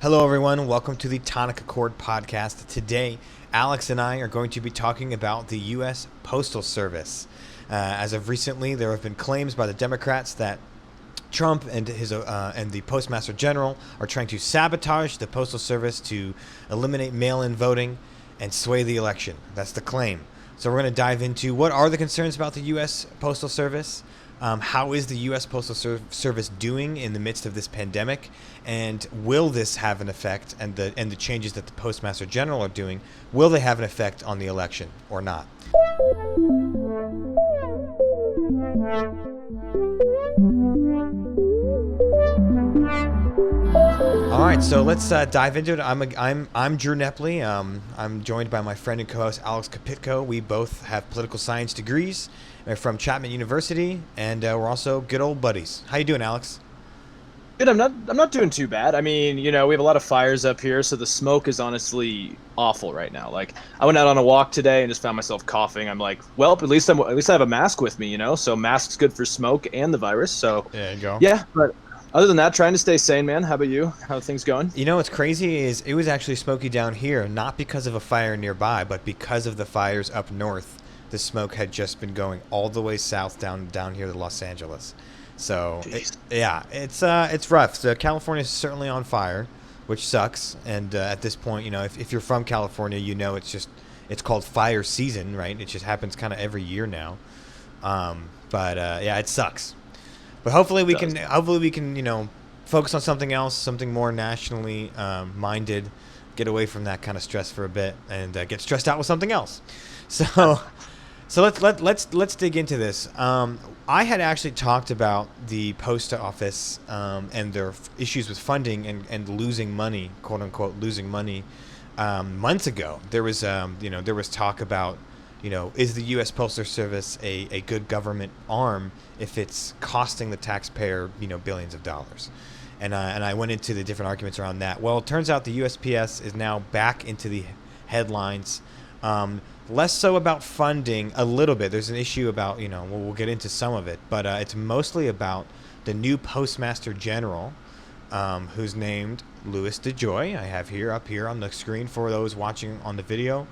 Hello, everyone. Welcome to the Tonic Accord podcast. Today, Alex and I are going to be talking about the US Postal Service. As of recently, there have been claims by the Democrats that Trump and the Postmaster General are trying to sabotage the Postal Service to eliminate mail-in voting and sway the election. That's the claim. So we're going to dive into what are the concerns about the US Postal Service. How is the U.S. Postal Service doing in the midst of this pandemic, and will this have an effect? And the changes that the Postmaster General are doing, will they have an effect on the election or not? All right, so let's dive into it. I'm Drew Nepley. I'm joined by my friend and co-host Alex Kapitko. We both have political science degrees. We're from Chapman University, and we're also good old buddies. How you doing, Alex? Good. I'm not doing too bad. I mean, we have a lot of fires up here, so the smoke is honestly awful right now. Like, I went out on a walk today and just found myself coughing. I'm like, well, at least I have a mask with me, So mask's good for smoke and the virus. So there you go. Yeah, but other than that, trying to stay sane, man. How about you? How are things going? What's crazy is it was actually smoky down here, not because of a fire nearby, but because of the fires up north. The smoke had just been going all the way south down here to Los Angeles. So it's rough. So California is certainly on fire, which sucks. And at this point, if you're from California, it's called fire season, right? It just happens kind of every year now. It sucks. But hopefully we can focus on something else, something more nationally minded, get away from that kind of stress for a bit, and get stressed out with something else. So let's dig into this. I had actually talked about the post office and their issues with funding and losing money, quote unquote, losing money months ago. There was talk about, is the U.S. Postal Service a good government arm if it's costing the taxpayer, billions of dollars? And I went into the different arguments around that. Well, it turns out the USPS is now back into the headlines. Less so about funding, a little bit. There's an issue about, we'll get into some of it, but it's mostly about the new Postmaster General, who's named Louis DeJoy. I have up here on the screen for those watching on the video.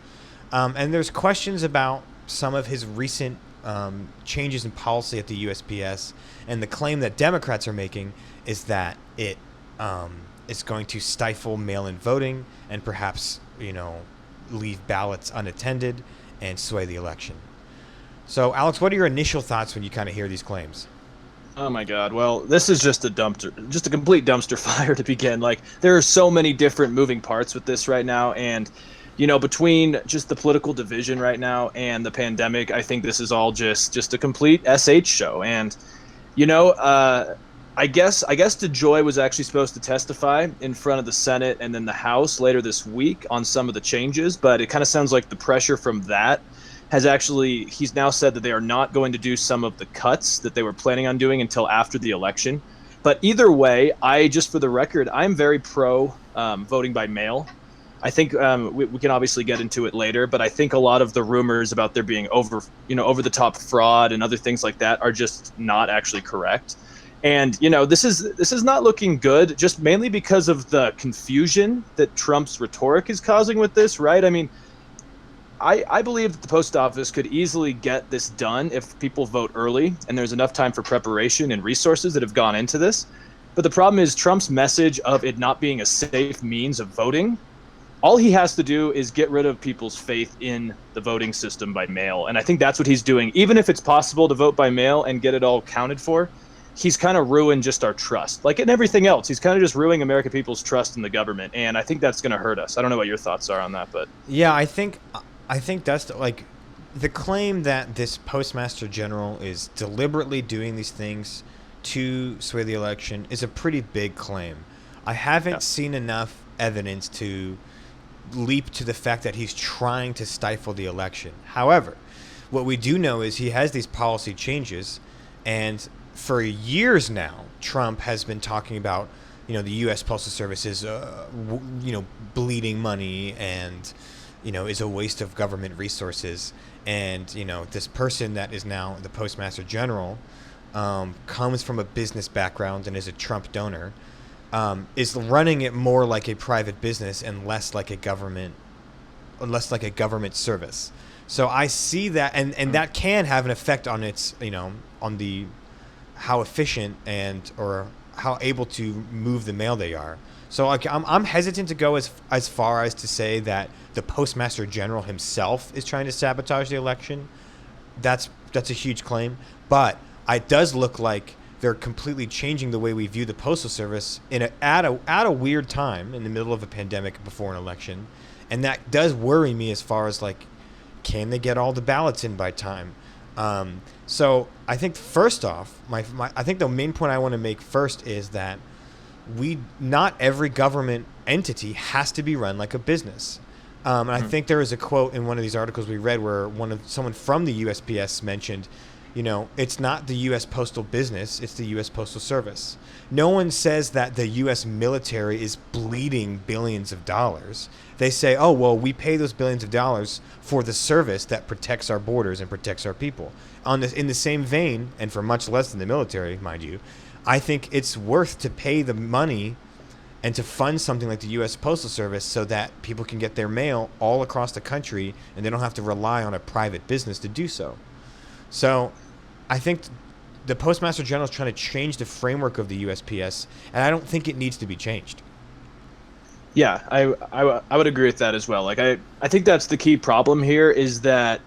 And there's questions about some of his recent changes in policy at the USPS, and the claim that Democrats are making is that it is going to stifle mail-in voting and perhaps, leave ballots unattended and sway the election. So, Alex, what are your initial thoughts when you kind of hear these claims? Oh my God. Well, this is just a complete dumpster fire to begin. Like, there are so many different moving parts with this right now, and between just the political division right now and the pandemic, I think this is all just a complete SH show. And I guess DeJoy was actually supposed to testify in front of the Senate and then the House later this week on some of the changes, but it kind of sounds like the pressure from that he's now said that they are not going to do some of the cuts that they were planning on doing until after the election. But either way, for the record, I'm very pro voting by mail. I think we can obviously get into it later, but I think a lot of the rumors about there being over the top fraud and other things like that are just not actually correct. And this is not looking good, just mainly because of the confusion that Trump's rhetoric is causing with this, right? I mean, I believe that the post office could easily get this done if people vote early and there's enough time for preparation and resources that have gone into this. But the problem is Trump's message of it not being a safe means of voting. All he has to do is get rid of people's faith in the voting system by mail. And I think that's what he's doing. Even if it's possible to vote by mail and get it all counted for, he's kind of ruined just our trust. Like in everything else, he's kind of just ruining American people's trust in the government. And I think that's going to hurt us. I don't know what your thoughts are on that, but yeah, I think that's like the claim that this Postmaster General is deliberately doing these things to sway the election is a pretty big claim. I haven't seen enough evidence to leap to the fact that he's trying to stifle the election. However, what we do know is he has these policy changes, and for years now, Trump has been talking about, the U.S. Postal Service is, bleeding money and, is a waste of government resources. And, this person that is now the Postmaster General comes from a business background and is a Trump donor. is running it more like a private business and less like a government service. So I see that, and that can have an effect on its, on the how efficient or how able to move the mail they are. So like I'm hesitant to go as far as to say that the Postmaster General himself is trying to sabotage the election. That's a huge claim, but it does look like they're completely changing the way we view the Postal Service at a weird time in the middle of a pandemic before an election, and that does worry me as far as like, can they get all the ballots in by time? So I think first off, I think the main point I want to make first is that not every government entity has to be run like a business. And I think there is a quote in one of these articles we read where someone from the USPS mentioned, it's not the US postal business, it's the US Postal Service. No one says that the US military is bleeding billions of dollars. They say, oh, well, we pay those billions of dollars for the service that protects our borders and protects our people. In the same vein, and for much less than the military, mind you, I think it's worth to pay the money and to fund something like the U.S. Postal Service so that people can get their mail all across the country and they don't have to rely on a private business to do so. So I think the Postmaster General is trying to change the framework of the USPS, and I don't think it needs to be changed. Yeah, I would agree with that as well. Like I think that's the key problem here is that,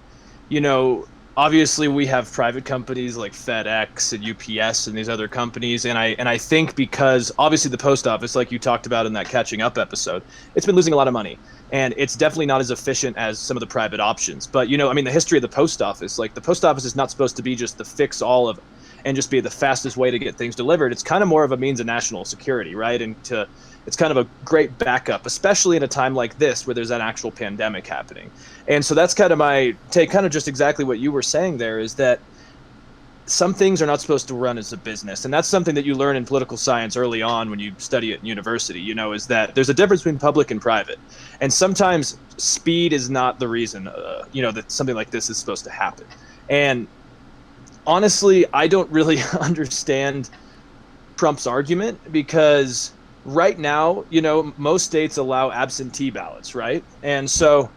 obviously we have private companies like FedEx and UPS and these other companies, and I think because obviously the post office, like you talked about in that catching up episode, it's been losing a lot of money, and it's definitely not as efficient as some of the private options. But the history of the post office, like the post office is not supposed to be just the fix all of and just be the fastest way to get things delivered. It's kind of more of a means of national security, right? And it's kind of a great backup, especially in a time like this where there's an actual pandemic happening. And so that's kind of my take, kind of just exactly what you were saying there, is that some things are not supposed to run as a business. And that's something that you learn in political science early on when you study it in university, is that there's a difference between public and private. And sometimes speed is not the reason, that something like this is supposed to happen. And honestly, I don't really understand Trump's argument because right now, most states allow absentee ballots, right? And so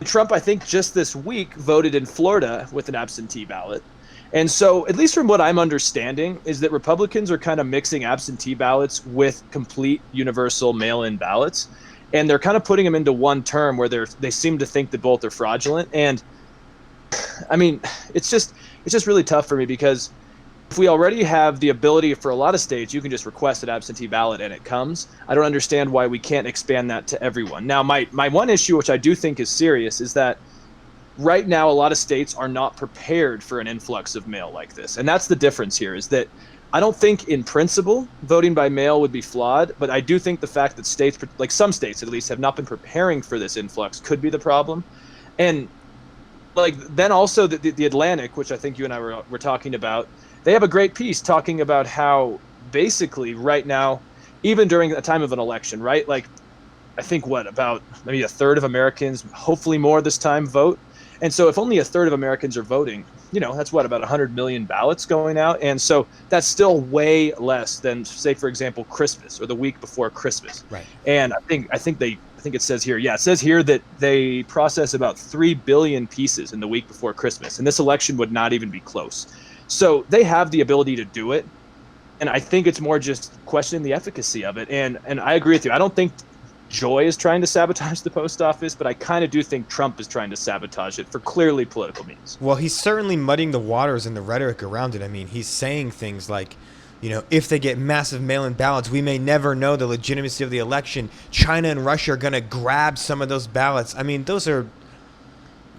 Trump, I think just this week, voted in Florida with an absentee ballot. And so, at least from what I'm understanding, is that Republicans are kind of mixing absentee ballots with complete universal mail-in ballots. And they're kind of putting them into one term where they seem to think that both are fraudulent. And I mean, it's just really tough for me because if we already have the ability for a lot of states, you can just request an absentee ballot and it comes. I don't understand why we can't expand that to everyone. Now, my one issue, which I do think is serious, is that right now a lot of states are not prepared for an influx of mail like this. And that's the difference here, is that I don't think in principle voting by mail would be flawed, but I do think the fact that states, like some states at least, have not been preparing for this influx could be the problem. And like then also the Atlantic, which I think you and I were talking about, they have a great piece talking about how basically right now, even during a time of an election, right? Like I think about maybe a third of Americans, hopefully more this time, vote. And so if only a third of Americans are voting, that's about 100 million ballots going out. And so that's still way less than, say, for example, Christmas or the week before Christmas. Right. And I think it says here, it says here that they process about 3 billion pieces in the week before Christmas. And this election would not even be close. So they have the ability to do it. And I think it's more just questioning the efficacy of it. And I agree with you. I don't think Joy is trying to sabotage the post office, but I kind of do think Trump is trying to sabotage it for clearly political means. Well, he's certainly muddying the waters and the rhetoric around it. I mean, he's saying things like, if they get massive mail-in ballots, we may never know the legitimacy of the election. China and Russia are going to grab some of those ballots. I mean, those are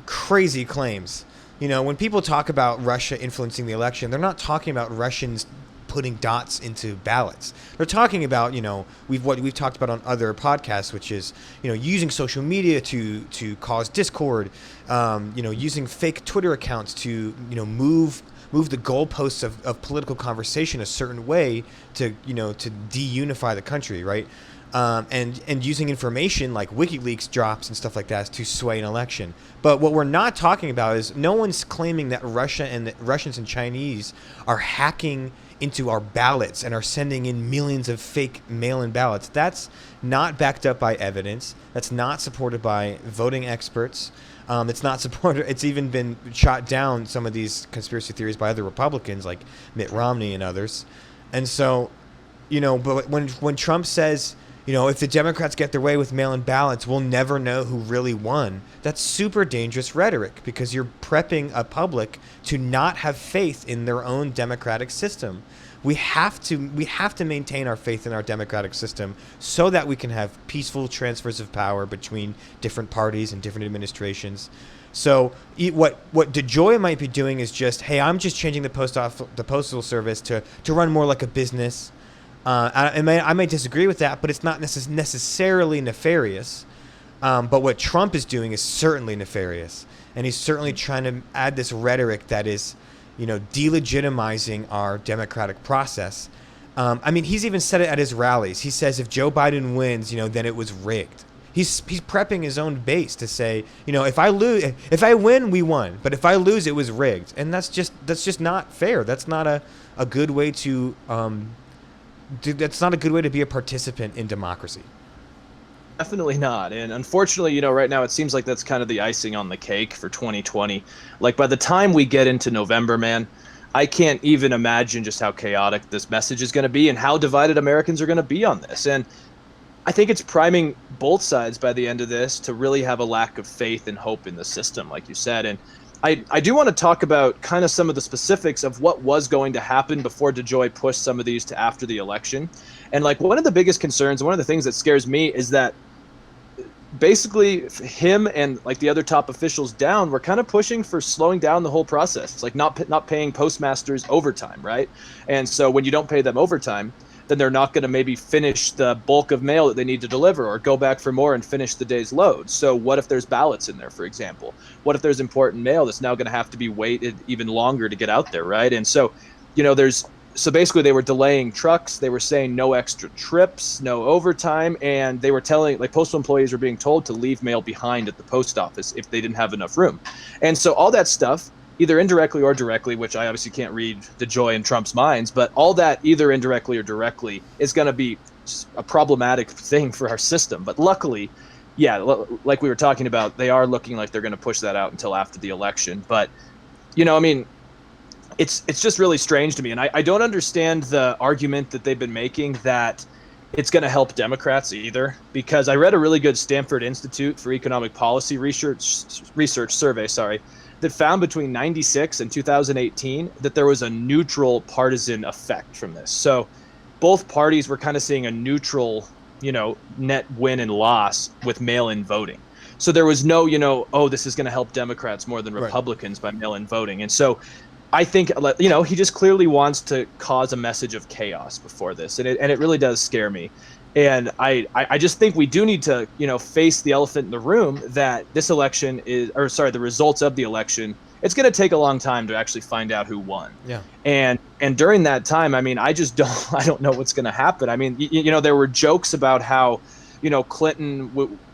crazy claims. When people talk about Russia influencing the election, they're not talking about Russians putting dots into ballots. They're talking about, what we've talked about on other podcasts, which is, using social media to cause discord, using fake Twitter accounts to, move the goalposts of political conversation a certain way to de-unify the country, right? And using information like WikiLeaks drops and stuff like that to sway an election. But what we're not talking about is no one's claiming that Russia and the Russians and Chinese are hacking into our ballots and are sending in millions of fake mail-in ballots. That's not backed up by evidence. That's not supported by voting experts. It's not supported. It's even been shot down, some of these conspiracy theories, by other Republicans like Mitt Romney and others. And so, but when Trump says, if the Democrats get their way with mail-in ballots, we'll never know who really won. That's super dangerous rhetoric, because you're prepping a public to not have faith in their own democratic system. We have to maintain our faith in our democratic system so that we can have peaceful transfers of power between different parties and different administrations. So what DeJoy might be doing is just, hey, I'm just changing the Postal Service to run more like a business. I may disagree with that, but it's not necessarily nefarious. But what Trump is doing is certainly nefarious, and he's certainly trying to add this rhetoric that is, delegitimizing our democratic process. He's even said it at his rallies. He says if Joe Biden wins, then it was rigged. He's prepping his own base to say, if I win, we won, but if I lose, it was rigged, and that's just not fair. That's not a good way to. That's not a good way to be a participant in democracy. Definitely not. And unfortunately, right now it seems like that's kind of the icing on the cake for 2020. Like, by the time we get into November, man, I can't even imagine just how chaotic this message is going to be and how divided Americans are going to be on this. And I think it's priming both sides by the end of this to really have a lack of faith and hope in the system, like you said. And I do want to talk about kind of some of the specifics of what was going to happen before DeJoy pushed some of these to after the election. And like, one of the biggest concerns, one of the things that scares me is that basically him and like the other top officials down were kind of pushing for slowing down the whole process. It's like not paying postmasters overtime, right? And so when you don't pay them overtime, then they're not going to maybe finish the bulk of mail that they need to deliver, or go back for more and finish the day's load. So what if there's ballots in there, for example? What if there's important mail that's now going to have to be waited even longer to get out there, right? And so, so basically they were delaying trucks. They were saying no extra trips, no overtime, and they were telling, like, postal employees were being told to leave mail behind at the post office if they didn't have enough room. And so all that stuff, either indirectly or directly, which I obviously can't read DeJoy and Trump's minds, but all that either indirectly or directly is going to be a problematic thing for our system. But luckily, yeah, like we were talking about, they are looking like they're going to push that out until after the election. But, it's just really strange to me. And I don't understand the argument that they've been making that it's going to help Democrats either, because I read a really good Stanford Institute for Economic Policy research survey, that found between 96 and 2018 that there was a neutral partisan effect from this. So both parties were kind of seeing a neutral, net win and loss with mail-in voting. So there was no, this is going to help Democrats more than Republicans by mail-in voting. And so I think, he just clearly wants to cause a message of chaos before this. And it really does scare me. And I just think we do need to, face the elephant in the room that this election the results of the election, it's going to take a long time to actually find out who won. Yeah. And during that time, I don't know what's going to happen. There were jokes about how, Clinton,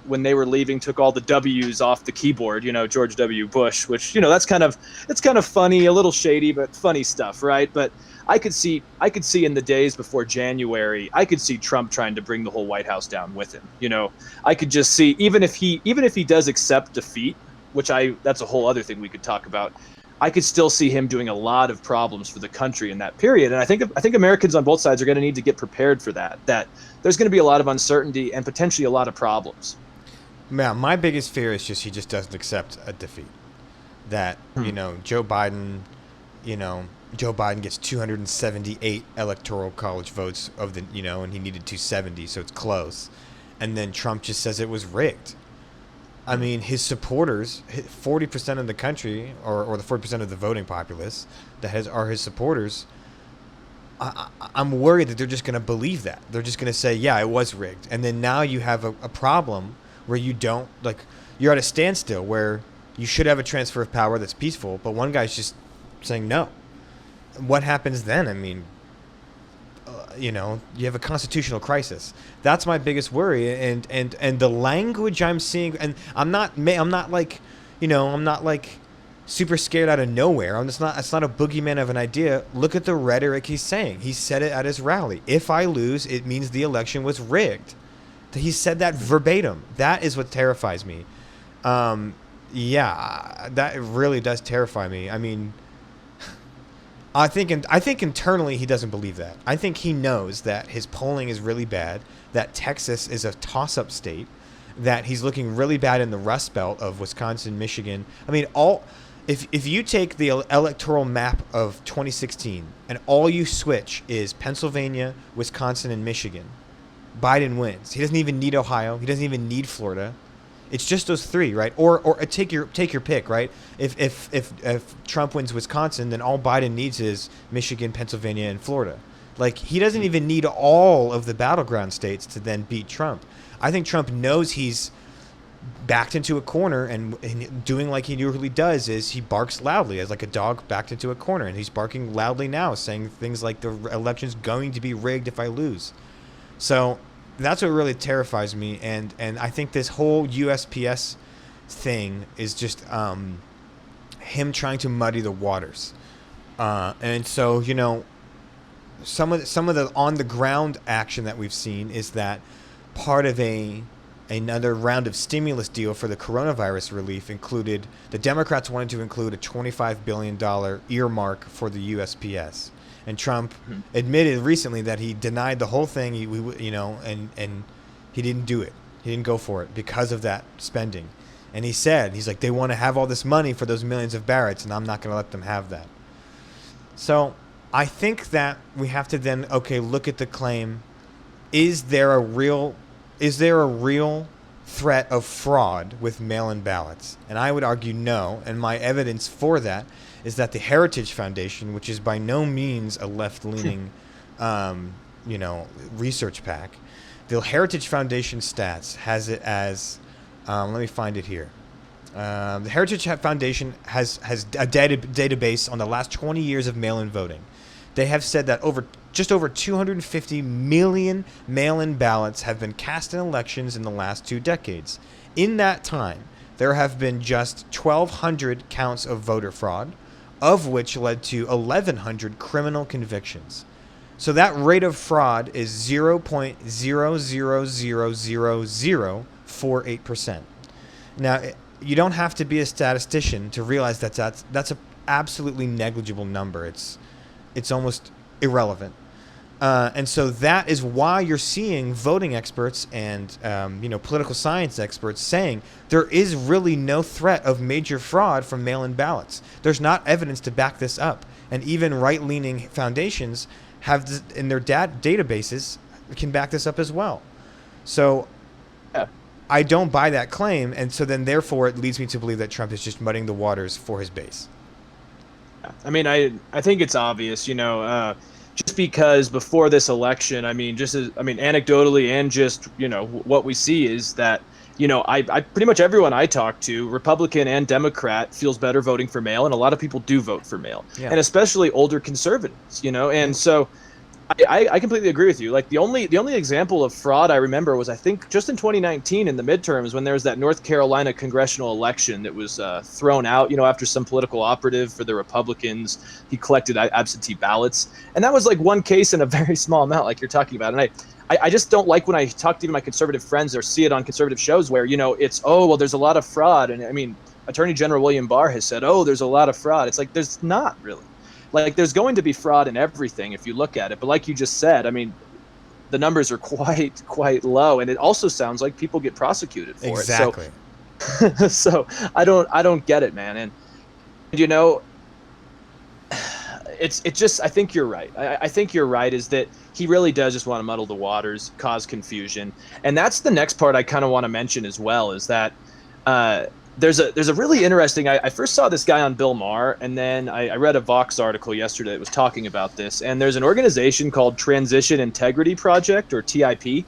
when they were leaving, took all the W's off the keyboard, George W. Bush, which, that's kind of funny, a little shady, but funny stuff, right? But I could see in the days before January, I could see Trump trying to bring the whole White House down with him. I could just see, even if he does accept defeat, which that's a whole other thing we could talk about, I could still see him doing a lot of problems for the country in that period. And I think Americans on both sides are going to need to get prepared for that there's going to be a lot of uncertainty and potentially a lot of problems. Yeah, my biggest fear is he just doesn't accept a defeat. That, Joe Biden gets 278 electoral college votes and he needed 270, so it's close. And then Trump just says it was rigged. I mean, his supporters, 40% of the country, or the 40% of the voting populace are his supporters. I'm worried that they're just going to believe that. They're just going to say, yeah, it was rigged. And then now you have a problem where you're at a standstill where you should have a transfer of power that's peaceful, but one guy's just saying no. What happens then? I mean, you have a constitutional crisis. That's my biggest worry. And the language I'm seeing, and I'm not super scared out of nowhere. It's not a boogeyman of an idea. Look at the rhetoric he's saying. He said it at his rally. If I lose, it means the election was rigged. He said that verbatim. That is what terrifies me. Yeah, that really does terrify me. I mean, I think internally he doesn't believe that. I think he knows that his polling is really bad, that Texas is a toss-up state, that he's looking really bad in the Rust Belt of Wisconsin, Michigan. I mean, if you take the electoral map of 2016 and all you switch is Pennsylvania, Wisconsin, and Michigan, Biden wins. He doesn't even need Ohio. He doesn't even need Florida. It's just those three, right? Or take your pick, right? If Trump wins Wisconsin, then all Biden needs is Michigan, Pennsylvania, and Florida. Like, he doesn't even need all of the battleground states to then beat Trump. I think Trump knows he's backed into a corner, and doing like he usually does is he barks loudly as like a dog backed into a corner, and he's barking loudly now, saying things like the election's going to be rigged if I lose. So that's what really terrifies me, and I think this whole USPS thing is just him trying to muddy the waters, and so, you know, some of the on the ground action that we've seen is that part of another round of stimulus deal for the coronavirus relief included, the Democrats wanted to include a $25 billion earmark for the USPS. And Trump admitted recently that he denied the whole thing, and he didn't do it. He didn't go for it because of that spending. And he's like, they want to have all this money for those millions of Barretts, and I'm not going to let them have that. So I think that we have to then, look at the claim. Is there a real threat of fraud with mail-in ballots? And I would argue no. And my evidence for that is that the Heritage Foundation, which is by no means a left-leaning, research pack, the Heritage Foundation stats has it as, let me find it here. The Heritage Foundation has a database on the last 20 years of mail-in voting. They have said that just over 250 million mail-in ballots have been cast in elections in the last 2 decades. In that time, there have been just 1,200 counts of voter fraud, of which led to 1,100 criminal convictions. So that rate of fraud is 0.0000048%. Now, you don't have to be a statistician to realize that that's an absolutely negligible number. It's almost irrelevant. And so that is why you're seeing voting experts and political science experts saying there is really no threat of major fraud from mail-in ballots. There's not evidence to back this up. And even right-leaning foundations have this in their databases can back this up as well. So I don't buy that claim, and so then therefore it leads me to believe that Trump is just muddying the waters for his base. I mean, I think it's obvious, just because before this election, anecdotally and just, what we see is that, I pretty much everyone I talk to, Republican and Democrat, feels better voting for mail, and a lot of people do vote for mail, and especially older conservatives, and so I completely agree with you. Like, the only example of fraud I remember was, I think, just in 2019 in the midterms, when there was that North Carolina congressional election that was thrown out, after some political operative for the Republicans, he collected absentee ballots. And that was like one case in a very small amount, like you're talking about. And I just don't like when I talk to even my conservative friends or see it on conservative shows where, it's, there's a lot of fraud. And I mean, Attorney General William Barr has said, there's a lot of fraud. It's like, there's not really. Like, there's going to be fraud in everything if you look at it. But like you just said, I mean, the numbers are quite low. And it also sounds like people get prosecuted for it. Exactly. So I don't get it, man. And, it's just, I think you're right. I think you're right, is that he really does just want to muddle the waters, cause confusion. And that's the next part I kind of want to mention as well, is that there's a really interesting, I first saw this guy on Bill Maher, and then I read a Vox article yesterday that was talking about this, and there's an organization called Transition Integrity Project, or TIP,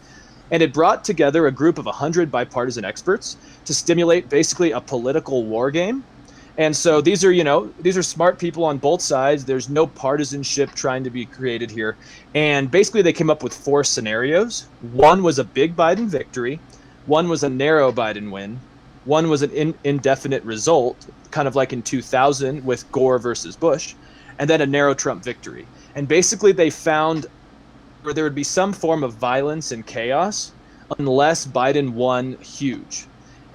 and it brought together a group of 100 bipartisan experts to stimulate basically a political war game. And so these are smart people on both sides. There's no partisanship trying to be created here. And basically they came up with 4 scenarios. One was a big Biden victory. One was a narrow Biden win. One was an indefinite result, kind of like in 2000 with Gore versus Bush, and then a narrow Trump victory. And basically they found where there would be some form of violence and chaos unless Biden won huge.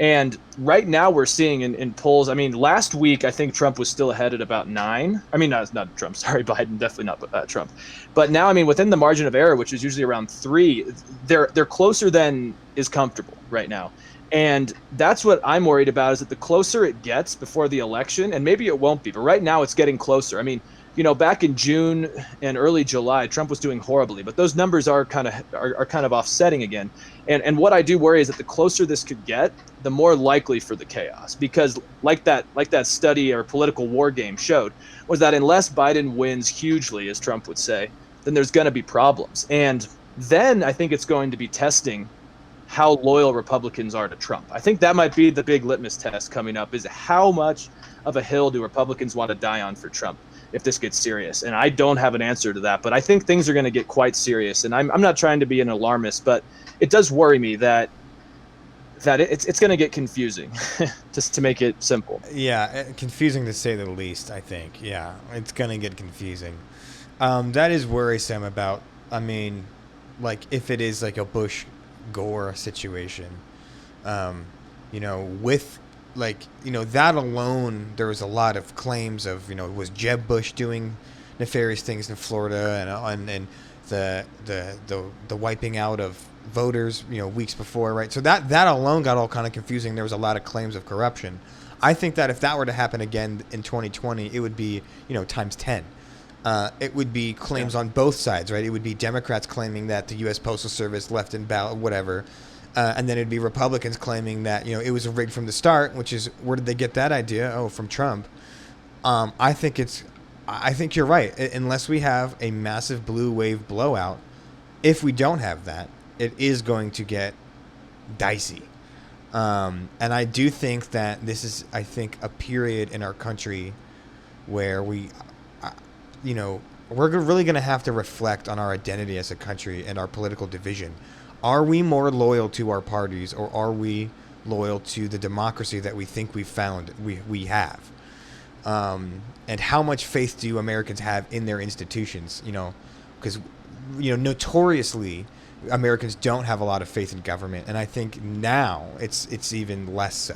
And right now we're seeing in polls, I mean, last week I think Trump was still ahead at about 9. I mean, not Trump, sorry, Biden, definitely not Trump. But now, I mean, within the margin of error, which is usually around 3, they're closer than is comfortable right now. And that's what I'm worried about, is that the closer it gets before the election, and maybe it won't be, but right now it's getting closer. I mean, you know, back in June and early July, Trump was doing horribly, but those numbers are kind of offsetting again. And what I do worry is that the closer this could get, the more likely for the chaos, because like that study or political war game showed, was that unless Biden wins hugely, as Trump would say, then there's going to be problems. And then I think it's going to be testing how loyal Republicans are to Trump. I think that might be the big litmus test coming up, is how much of a hill do Republicans want to die on for Trump if this gets serious. And I don't have an answer to that, but I think things are going to get quite serious. And I'm not trying to be an alarmist, but it does worry me that it's going to get confusing, just to make it simple. Yeah, confusing to say the least, I think. Yeah, it's going to get confusing. That is worrisome about, I mean, like, if it is like a Bush-Gore situation, you know, with, like, you know, that alone, there was a lot of claims of, you know, was Jeb Bush doing nefarious things in Florida and the wiping out of voters, you know, weeks before, right? So that alone got all kind of confusing. There was a lot of claims of corruption. I think that if that were to happen again in 2020, it would be, you know, times 10. It would be claims on both sides, right? It would be Democrats claiming that the US Postal Service left in ballot, whatever. And then it'd be Republicans claiming that, you know, it was a rig from the start, which is, where did they get that idea? Oh, from Trump. I think you're right. Unless we have a massive blue wave blowout, if we don't have that, it is going to get dicey. And I do think that this is, I think, a period in our country where we, you know, we're really going to have to reflect on our identity as a country and our political division. Are we more loyal to our parties, or are we loyal to the democracy that we think we found we have? And how much faith do Americans have in their institutions? You know, because, you know, notoriously, Americans don't have a lot of faith in government, and I think now it's even less so,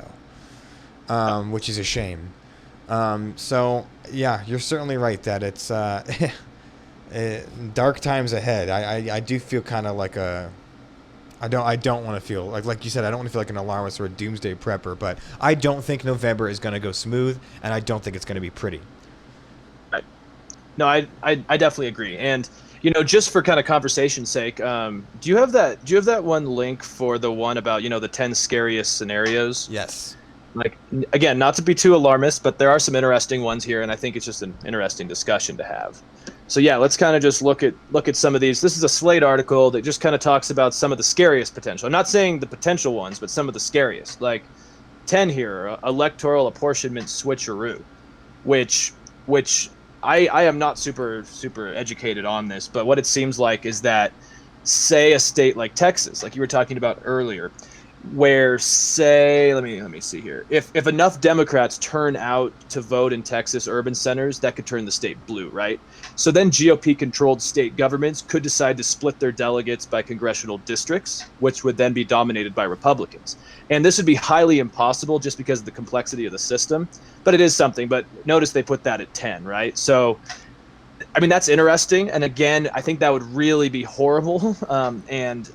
which is a shame. So yeah, you're certainly right that it's dark times ahead. I do feel kind of like I don't want to feel like you said, I don't want to feel like an alarmist or a doomsday prepper, but I don't think November is going to go smooth, and I don't think it's going to be pretty. Right. No, I definitely agree. And, you know, just for kind of conversation's sake, do you have that one link for the one about, you know, the 10 scariest scenarios? Yes. Like, again, not to be too alarmist, but there are some interesting ones here, and I think it's just an interesting discussion to have. So yeah, let's kind of just look at some of these. This is a Slate article that just kind of talks about some of the scariest potential. I'm not saying the potential ones, but some of the scariest. Like 10 here, electoral apportionment switcheroo, which I am not super educated on this, but what it seems like is that, say, a state like Texas, like you were talking about earlier, where, say, let me see here, if enough Democrats turn out to vote in Texas urban centers, that could turn the state blue, right? So then GOP-controlled state governments could decide to split their delegates by congressional districts, which would then be dominated by Republicans. And this would be highly impossible just because of the complexity of the system, but it is something. But notice they put that at 10, right? So, I mean, that's interesting. And again, I think that would really be horrible. And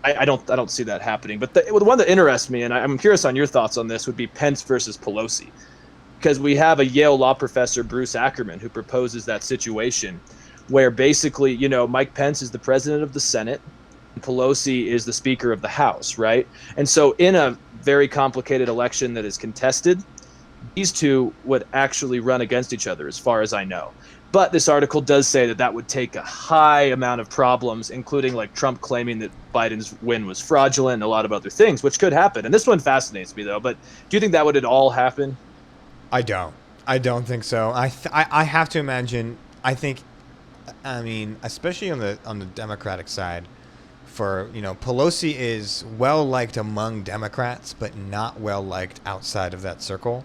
I don't see that happening. But the one that interests me, and I'm curious on your thoughts on this, would be Pence versus Pelosi. Because we have a Yale law professor, Bruce Ackerman, who proposes that situation where basically, you know, Mike Pence is the president of the Senate, and Pelosi is the Speaker of the House, right? And so in a very complicated election that is contested, these two would actually run against each other, as far as I know. But this article does say that that would take a high amount of problems, including like Trump claiming that Biden's win was fraudulent and a lot of other things, which could happen. And this one fascinates me, though. But do you think that would at all happen? I don't think so. I have to imagine. I think, I mean, especially on the Democratic side, for, Pelosi is well liked among Democrats, but not well liked outside of that circle.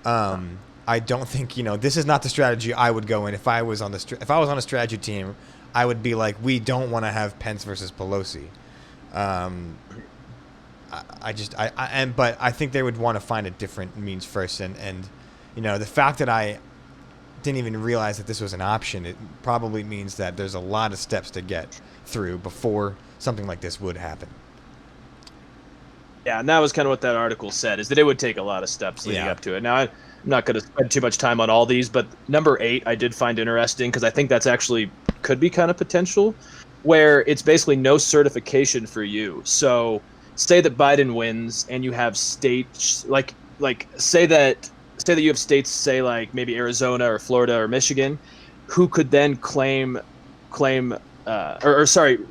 I don't think, this is not the strategy I would go in. If I was on a strategy team, I would be like, we don't want to have Pence versus Pelosi. But I think they would want to find a different means first. And the fact that I didn't even realize that this was an option, it probably means that there's a lot of steps to get through before something like this would happen. Yeah, and that was kind of what that article said, is that it would take a lot of steps leading up to it. Now, I'm not going to spend too much time on all these, but number 8 I did find interesting because I think that's actually could be kind of potential, where it's basically no certification for you. So say that Biden wins and you have states like say that you have states, say like maybe Arizona or Florida or Michigan, who could then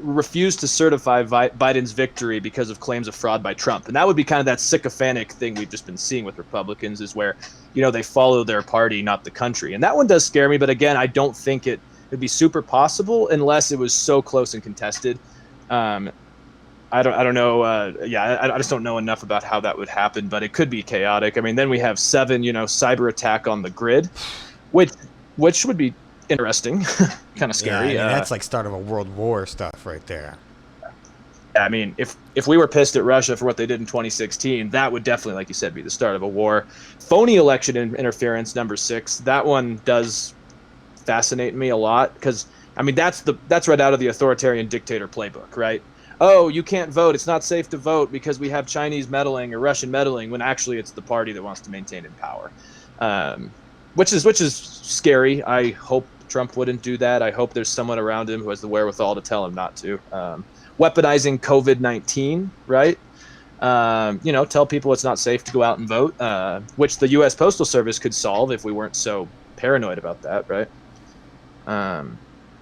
refuse to certify Biden's victory because of claims of fraud by Trump. And that would be kind of that sycophantic thing we've just been seeing with Republicans, is where, they follow their party, not the country. And that one does scare me. But again, I don't think it would be super possible unless it was so close and contested. I don't know. I just don't know enough about how that would happen, but it could be chaotic. I mean, then we have 7, cyber attack on the grid, which would be interesting, kind of scary. Yeah, that's like start of a world war stuff right there. I mean, if we were pissed at Russia for what they did in 2016, that would definitely, like you said, be the start of a war. Phony election interference, number 6. That one does fascinate me a lot because, I mean, that's right out of the authoritarian dictator playbook, right? Oh, you can't vote. It's not safe to vote because we have Chinese meddling or Russian meddling, when actually it's the party that wants to maintain in power, which is scary. I hope Trump wouldn't do that. I hope there's someone around him who has the wherewithal to tell him not to. Weaponizing COVID-19, right? Tell people it's not safe to go out and vote, which the US Postal Service could solve if we weren't so paranoid about that, right?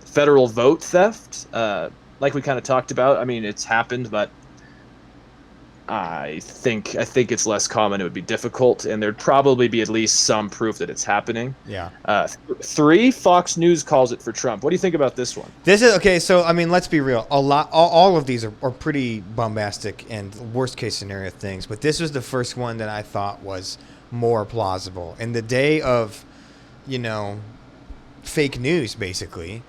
Federal vote theft, like we kind of talked about. I mean, it's happened, but I think it's less common. It would be difficult, and there'd probably be at least some proof that it's happening. Yeah. 3, Fox News calls it for Trump. What do you think about this one? This is okay. So I mean, let's be real. All of these are pretty bombastic and worst case scenario things, but this was the first one that I thought was more plausible. In the day of, fake news, basically,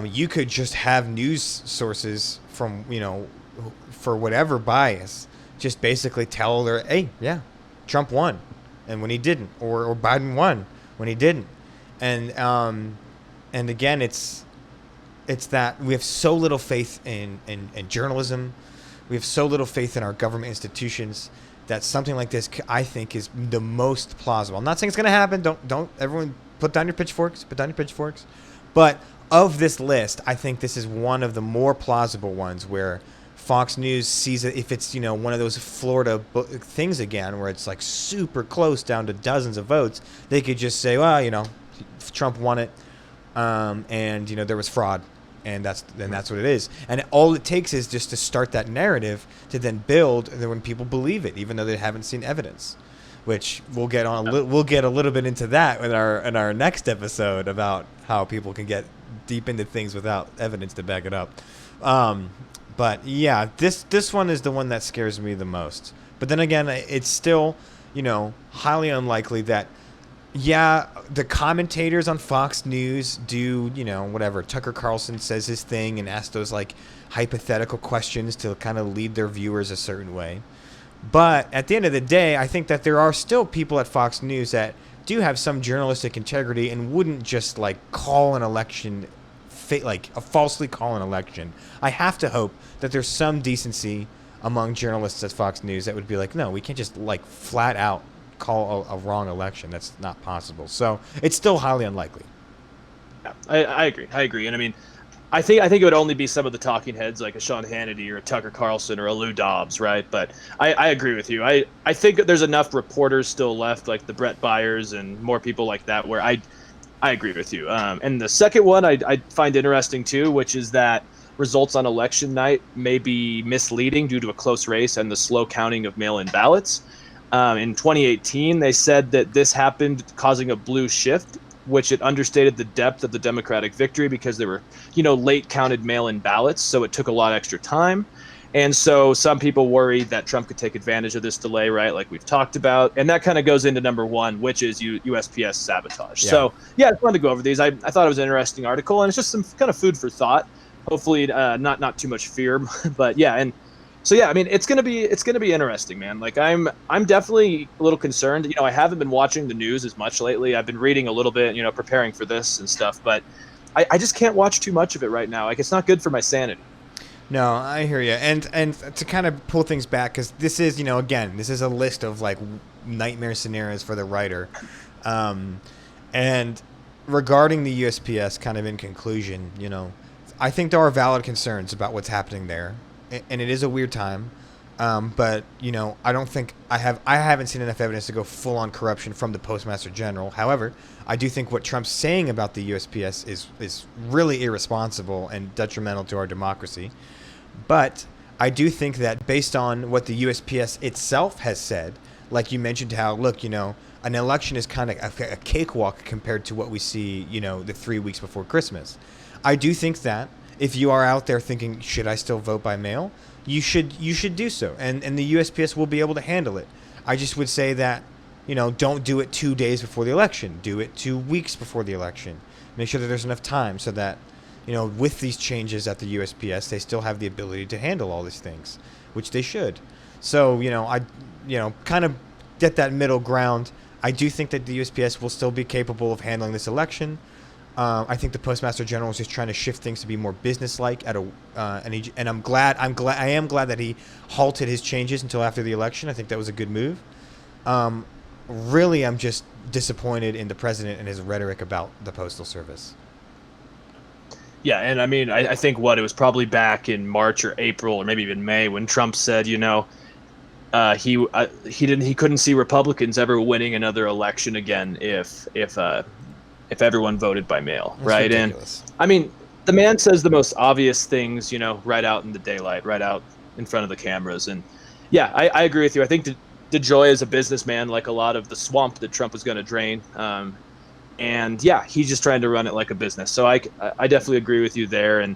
you could just have news sources from, for whatever bias, just basically tell her, hey, yeah, Trump won, and when he didn't, or Biden won when he didn't, and again, it's that we have so little faith in journalism, we have so little faith in our government institutions, that something like this, I think, is the most plausible. I'm not saying it's going to happen. Don't everyone put down your pitchforks. But of this list, I think this is one of the more plausible ones where Fox News sees it, if it's, one of those Florida things again, where it's like super close down to dozens of votes, they could just say, well, Trump won it, and there was fraud, and that's what it is. And all it takes is just to start that narrative to then build, and then when people believe it, even though they haven't seen evidence, which we'll get a little bit into that in our next episode about how people can get deep into things without evidence to back it up. But yeah, this one is the one that scares me the most. But then again, it's still, highly unlikely that, the commentators on Fox News do, whatever. Tucker Carlson says his thing and asks those like hypothetical questions to kind of lead their viewers a certain way. But at the end of the day, I think that there are still people at Fox News that do have some journalistic integrity and wouldn't just like call an election, falsely call an election. I have to hope that there's some decency among journalists at Fox News that would be like, no, we can't just like flat out call a wrong election. That's not possible. So it's still highly unlikely. Yeah, I agree. And I mean, I think it would only be some of the talking heads like a Sean Hannity or a Tucker Carlson or a Lou Dobbs, right? But I agree with you. I think there's enough reporters still left, like the Brett Byers and more people like that, where I agree with you. And the second one I find interesting too, which is that results on election night may be misleading due to a close race and the slow counting of mail-in ballots. In 2018, they said that this happened causing a blue shift which it understated the depth of the Democratic victory because there were, late counted mail-in ballots, so it took a lot extra time. And so some people worried that Trump could take advantage of this delay, right, like we've talked about. And that kind of goes into number one, which is USPS sabotage. Yeah. So, I just wanted to go over these. I thought it was an interesting article, and it's just some kind of food for thought. Hopefully not too much fear. But, and so, I mean, it's gonna be interesting, man. Like I'm definitely a little concerned. I haven't been watching the news as much lately. I've been reading a little bit, preparing for this and stuff. But I just can't watch too much of it right now. Like it's not good for my sanity. No, I hear you. And to kind of pull things back, because this is, again, this is a list of like nightmare scenarios for the writer. And regarding the USPS, kind of in conclusion, I think there are valid concerns about what's happening there. And it is a weird time. But, I don't think I haven't seen enough evidence to go full on corruption from the Postmaster General. However, I do think what Trump's saying about the USPS is really irresponsible and detrimental to our democracy. But I do think that based on what the USPS itself has said, like you mentioned how, look, an election is kind of a cakewalk compared to what we see, the 3 weeks before Christmas. I do think that if you are out there thinking, should I still vote by mail? You should do so. And the USPS will be able to handle it. I just would say that, don't do it 2 days before the election. Do it 2 weeks before the election. Make sure that there's enough time so that, with these changes at the USPS, they still have the ability to handle all these things, which they should. So, I kind of get that middle ground. I do think that the USPS will still be capable of handling this election. I think the Postmaster General is just trying to shift things to be more businesslike and I am glad that he halted his changes until after the election. I think that was a good move. Really, I'm just disappointed in the president and his rhetoric about the Postal Service. Yeah, and I mean, I think it was probably back in March or April or maybe even May when Trump said, he couldn't see Republicans ever winning another election again if everyone voted by mail, That's right? ridiculous. And I mean, the man says the most obvious things, right out in the daylight, right out in front of the cameras. And I agree with you. I think DeJoy is a businessman, like a lot of the swamp that Trump was going to drain. And he's just trying to run it like a business. So I definitely agree with you there. And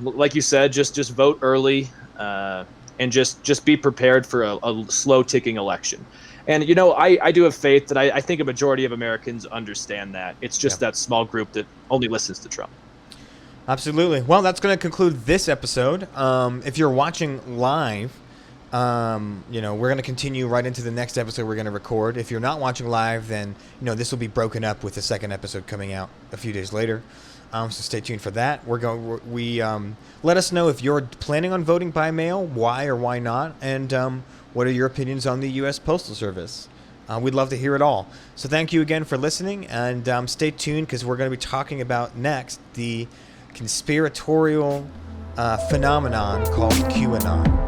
like you said, just vote early and just be prepared for a slow ticking election. And, I do have faith that I think a majority of Americans understand that. It's just that small group that only listens to Trump. Absolutely. Well, that's going to conclude this episode. If you're watching live, we're going to continue right into the next episode we're going to record. If you're not watching live, then, this will be broken up with the second episode coming out a few days later. So stay tuned for that. Let us know if you're planning on voting by mail, why or why not, and what are your opinions on the U.S. Postal Service. We'd love to hear it all. So thank you again for listening, and stay tuned because we're going to be talking about next the conspiratorial phenomenon called QAnon.